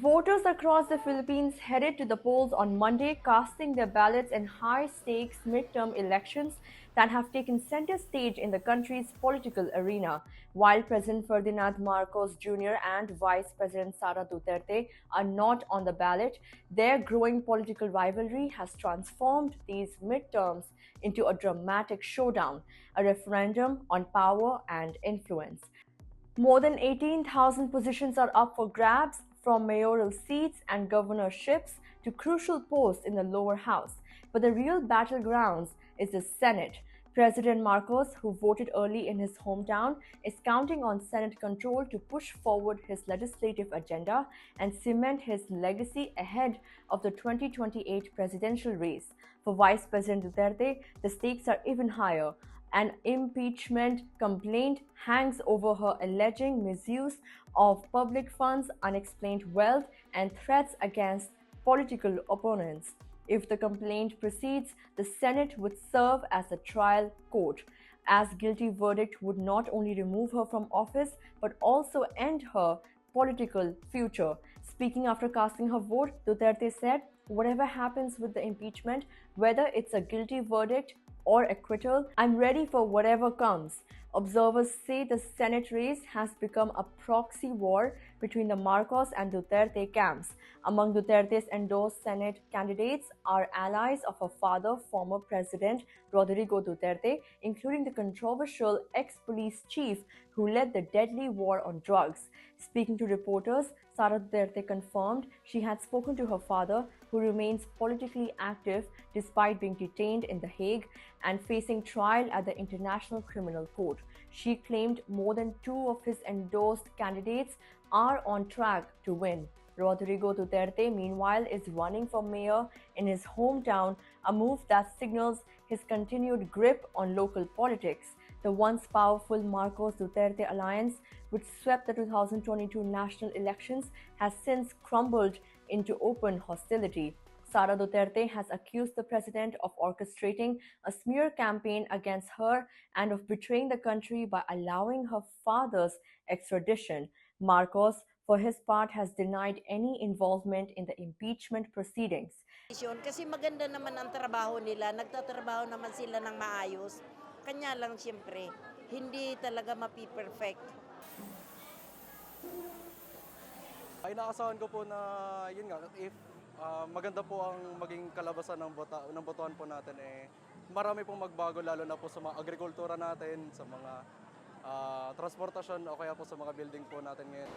Voters across the Philippines headed to the polls on Monday, casting their ballots in high stakes midterm elections that have taken center stage in the country's political arena. While President Ferdinand Marcos Jr. and Vice President Sara Duterte are not on the ballot, their growing political rivalry has transformed these midterms into a dramatic showdown, a referendum on power and influence. More than 18,000 positions are up for grabs, from mayoral seats and governorships to crucial posts in the lower house. But the real battlegrounds is the Senate. President Marcos, who voted early in his hometown, is counting on Senate control to push forward his legislative agenda and cement his legacy ahead of the 2028 presidential race. For Vice President Duterte, the stakes are even higher. An impeachment complaint hangs over her, alleging misuse of public funds, unexplained wealth, and threats against political opponents. If the complaint proceeds, the Senate would serve as a trial court, as guilty verdict would not only remove her from office but also end her political future. Speaking after casting her vote, Duterte said, "Whatever happens with the impeachment, whether it's a guilty verdict or acquittal, I'm ready for whatever comes." Observers say the Senate race has become a proxy war between the Marcos and Duterte camps. Among Duterte's endorsed Senate candidates are allies of her father, former President Rodrigo Duterte, including the controversial ex-police chief who led the deadly war on drugs. Speaking to reporters, Sara Duterte confirmed she had spoken to her father, who remains politically active despite being detained in The Hague and facing trial at the International Criminal Court. She claimed more than two of his endorsed candidates are on track to win. Rodrigo Duterte, meanwhile, is running for mayor in his hometown, a move that signals his continued grip on local politics. The once powerful Marcos-Duterte alliance, which swept the 2022 national elections, has since crumbled into open hostility. Sara Duterte has accused the president of orchestrating a smear campaign against her and of betraying the country by allowing her father's extradition. Marcos, for his part, has denied any involvement in the impeachment proceedings. Kasi maganda naman ang trabaho nila, nagtatrabaho naman sila ng maayos. Kanya lang siyempre, hindi talaga mapi-perfect. Inaasahan ko po na yun nga, if maganda po ang maging kalabasan ng botohan po natin, marami pong magbago lalo na po sa mga agrikultura natin, sa mga transportasyon o kaya po sa mga building po natin ngayon.